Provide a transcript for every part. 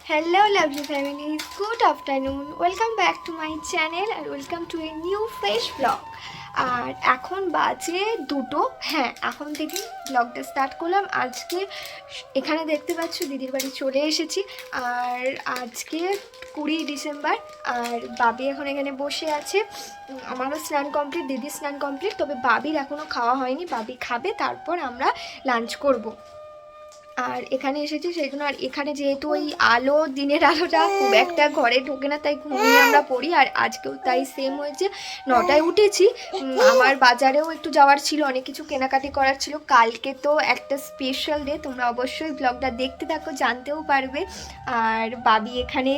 Hello lovely families, good afternoon. Welcome back to my channel and welcome to a new fresh vlog. আর এখন বাজে 2টো। হ্যাঁ, এখন থেকে ব্লগটা স্টার্ট করলাম। আজকে এখানে দেখতে পাচ্ছ দিদির বাড়ি চলে এসেছি। আর আজকে 20 ডিসেম্বর। আর বাবি এখন এখানে বসে আছে। আমারও স্নান কমপ্লিট, দিদির স্নান কমপ্লিট, তবে বাবির এখনও খাওয়া হয়নি। বাবি খাবে, তারপর আমরা লাঞ্চ করব। আর এখানে এসেছি সেই জন্য। আর এখানে যেহেতু ওই আলো, দিনের আলোটা খুব একটা ঘরে ঢোকে না, তাই ঘুমিয়ে আমরা পড়ি। আর আজকেও তাই সেম হয়েছে, 9টায় উঠেছি। আমার বাজারেও একটু যাওয়ার ছিল, অনেক কিছু কেনাকাটি করার ছিল। কালকে তো একটা স্পেশাল ডে, তোমরা অবশ্যই ব্লগটা দেখতে থাকো, জানতেও পারবে। আর বাবি এখানে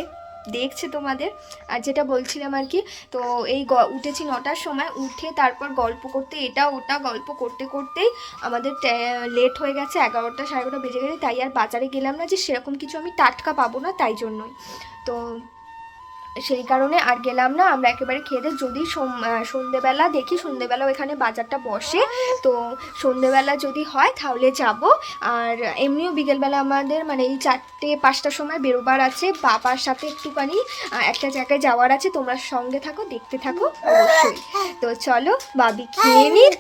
দেখছে তোমাদের। আর যেটা বলছিলাম আর কি, তো এই উঠেছি 9টার সময়, উঠে তারপর গল্প করতে, এটা ওটা গল্প করতে করতেই আমাদের লেট হয়ে গেছে। 11টা 11:30 বেজে গেছে। তাই আর বাজারে গেলাম না, যে সেরকম কিছু আমি টাটকা পাবো না, তাই জন্যই। তো সেই কারণে আর গেলাম না। আমরা একেবারে খেয়ে দিয়ে, যদি সন্ধেবেলা দেখি, সন্ধেবেলাও এখানে বাজারটা বসে, তো সন্ধেবেলা যদি হয় তাহলে যাব। আর এমনিও বিকেলবেলা আমাদের মানে এই 4টে-5টার সময় বেরোবার আছে, বাবার সাথে একটুখানি একটা জায়গায় যাওয়ার আছে। তোমরা সঙ্গে থাকো, দেখতে থাকো অবশ্যই। তো চলো, বাবি খেয়ে নিন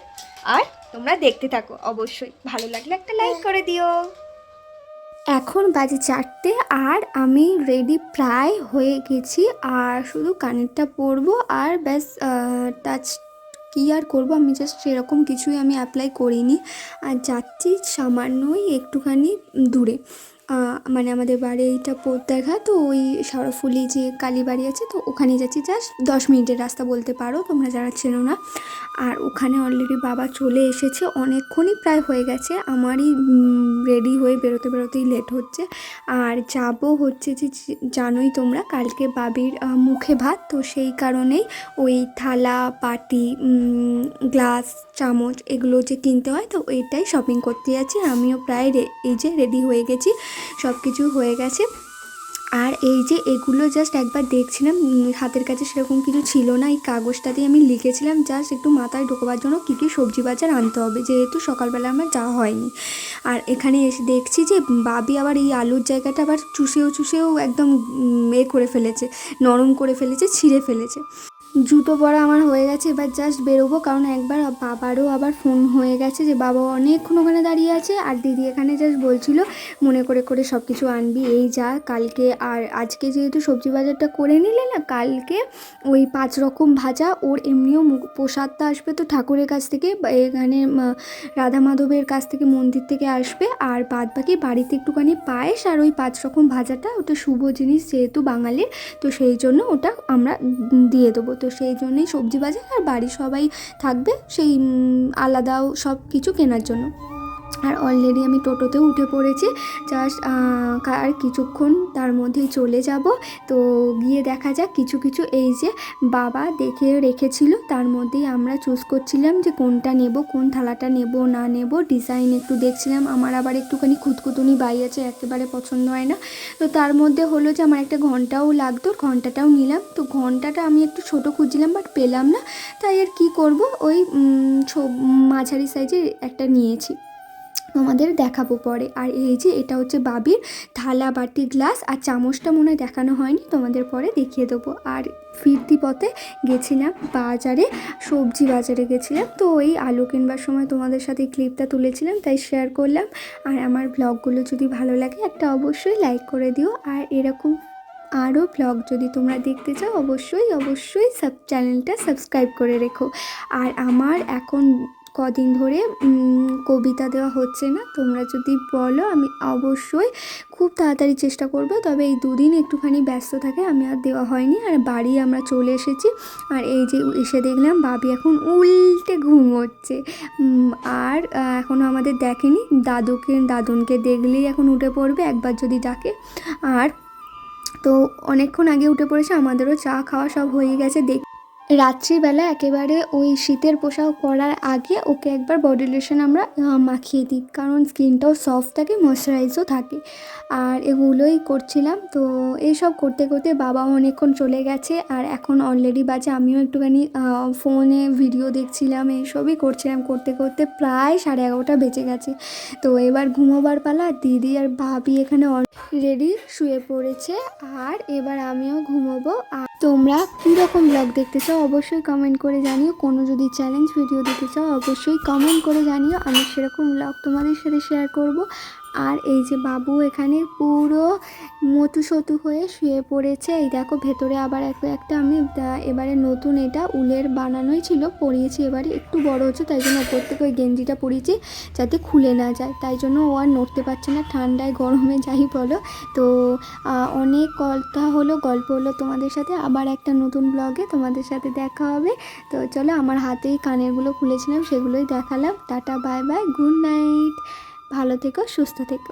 আর তোমরা দেখতে থাকো। অবশ্যই ভালো লাগলে একটা লাইক করে দিও। এখন বাজে 4টে আর আমি রেডি প্রায় হয়ে গেছি। আর শুধু কানেরটা পরবো আর ব্যাস। টাচ কী আর করবো, আমি জাস্ট সেরকম কিছুই আমি অ্যাপ্লাই করিনি। আর যাচ্ছি সামান্যই একটুখানি দূরে, মানে আমাদের বাড়িটা পোদ্দারঘাট, তো ওই শেওড়াফুলি যে কালীবাড়ি আছে, তো ওখানে যাচ্ছি। জাস্ট 10 মিনিটের রাস্তা বলতে পারো তোমরা যারা চেনো না। আর ওখানে অলরেডি বাবা চলে এসেছে, অনেকক্ষণই প্রায় হয়ে গেছে। আমারই রেডি হয়ে বেরোতে বেরোতেই লেট হচ্ছে। আর যাবো হচ্ছে যে, জানোই তোমরা, কালকে বাবির মুখে ভাত, তো সেই কারণেই ওই থালা, বাটি, গ্লাস, চামচ এগুলো যে কিনতে হয়, তো এটাই শপিং করতে যাচ্ছি। আমিও প্রায় এই যে রেডি হয়ে গেছি, সব কিছু হয়ে গেছে। আর এই যে এগুলো জাস্ট একবার দেখছিলাম, হাতের কাছে সেরকম কিছু ছিল না। এই কাগজটাতেই আমি লিখেছিলাম জাস্ট একটু মাথায় ঢোকবার জন্য কী কী সবজি বাজার আনতে হবে, যেহেতু সকালবেলা আমার যাওয়া হয়নি। আর এখানে এসে দেখছি যে বাবি আবার এই আলুর জায়গাটা আবার চুষেও একদম করে ফেলেছে, নরম করে ফেলেছে, ছিঁড়ে ফেলেছে। জুতো পরা আমার হয়ে গেছে, এবার জাস্ট বেরোবো। কারণ একবার বাবারও আবার ফোন হয়ে গেছে যে বাবা অনেকক্ষণ ওখানে দাঁড়িয়ে আছে। আর দিদি এখানে জাস্ট বলছিল মনে করে করে সব কিছু আনবি, এই যা কালকে। আর আজকে যেহেতু সবজি বাজারটা করে নিলে না, কালকে ওই 5 রকম ভাজা, ওর এমনিও প্রসাদটা আসবে তো ঠাকুরের কাছ থেকে, এখানে রাধা মাধবের কাছ থেকে, মন্দির থেকে আসবে। আর বাদ বাকি বাড়িতে একটুখানি পায়েস আর ওই 5 রকম ভাজাটা, ওটা শুভ জিনিস যেহেতু বাঙালির, তো সেই জন্য ওটা আমরা দিয়ে দেবো। তো সেই জন্যই সবজি বাজার, আর বাড়ির সবাই থাকবে সেই আলাদাও সব কিছু কেনার জন্য। আর অলরেডি আমি টোটোতেও উঠে পড়েছি, জাস্ট আর কিছুক্ষণ তার মধ্যেই চলে যাব। তো গিয়ে দেখা যাক কিছু কিছু এই যে বাবা দেখে রেখেছিল, তার মধ্যেই আমরা চুজ করছিলাম যে কোনটা নেব, কোন থালাটা নেব না নেব। ডিজাইন একটু দেখছিলাম, আমার আবার একটুখানি খুঁতখুতুনি বাই আছে, একেবারে পছন্দ হয় না। তো তার মধ্যে হলো যে আমার একটা ঘন্টাও লাগতো, ঘন্টাটাও নিলাম। তো ঘন্টাটা আমি একটু ছোট খুঁজছিলাম, বাট পেলাম না, তাই আর কি করব, ওই মাঝারি সাইজের একটা নিয়েছি, তোমাদের দেখাবো পরে। আর এই যে এটা হচ্ছে বাবির থালা, বাটি, গ্লাস আর চামচটা মনে হয় দেখানো হয়নি, তোমাদের পরে দেখিয়ে দেবো। আর ফিরতি পথে গেছিলাম বাজারে, সবজি বাজারে গেছিলাম। তো ওই আলু কিনবার সময় তোমাদের সাথে ক্লিপটা তুলেছিলাম, তাই শেয়ার করলাম। আর আমার ব্লগগুলো যদি ভালো লাগে একটা অবশ্যই লাইক করে দিও। আর এরকম আরও ব্লগ যদি তোমরা দেখতে চাও, অবশ্যই চ্যানেলটা সাবস্ক্রাইব করে রেখো। আর আমার এখন কদিন ধরে কবিতা দেওয়া হচ্ছে না, তোমরা যদি বলো আমি অবশ্যই খুব তাড়াতাড়ি চেষ্টা করব। তবে এই 2 দিন একটুখানি ব্যস্ত থাকে, আমি আর দেওয়া হয়নি। আর বাড়ি আমরা চলে এসেছি। আর এই যে এসে দেখলাম বাবি এখন উল্টে ঘুমোচ্ছে। আর এখনও আমাদের দেখেনি, দাদুনকে দেখলেই এখন উঠে পড়বে একবার যদি ডাকে। আর তো অনেকক্ষণ আগে উঠে পড়েছে, আমাদেরও চা খাওয়া সব হয়ে গেছে। রাত্রিবেলা একেবারে ওই শীতের পোশাক পরার আগে ওকে একবার বডি লোশন আমরা মাখিয়ে দিই, কারণ স্কিনটাও সফট থাকে, ময়শ্চারাইজও থাকে। আর এগুলোই করছিলাম। তো এইসব করতে করতে বাবাও অনেকক্ষণ চলে গেছে, আর এখন অলরেডি বাজে, আমিও একটুখানি ফোনে ভিডিও দেখছিলাম, এইসবই করছিলাম। করতে করতে প্রায় 11:30 বেজে গেছে। তো এবার ঘুমোবার পালা। দিদি আর ভাবি এখানে অলরেডি শুয়ে পড়েছে, আর এবার আমিও ঘুমোবো। আর তোমরা কীরকম ব্লগ দেখতে চাও অবশ্যই কমেন্ট করে জানিও। কোনো যদি চ্যালেঞ্জ ভিডিও দিতে চাও অবশ্যই কমেন্ট করে জানিও, আমি সেরকম ব্লগ তোমাদের সাথে শেয়ার করব। আর এই যে বাবু এখানে পুরো মটু হয়ে শুয়ে পড়েছে। এই দেখো ভেতরে আবার একটা আমি এবারে নতুন এটা উলের বানানোই ছিল, পরিয়েছি। এবারে একটু বড় হচ্ছে, তাই জন্য ওপর থেকে ওই গেঞ্জিটা পরিয়েছি যাতে খুলে না যায়, তাই জন্য ও আর নড়তে পারছে না, ঠান্ডায় গরমে যাই বলো। তো অনেক কথা হলো, গল্প হলো তোমাদের সাথে। আবার একটা নতুন ব্লগে তোমাদের সাথে দেখা হবে। তো চলো, আমার হাতেই কানেরগুলো খুলেছিলাম, সেগুলোই দেখালাম। Tata, bye bye, good night, ভালো থেকো, সুস্থ থেকো।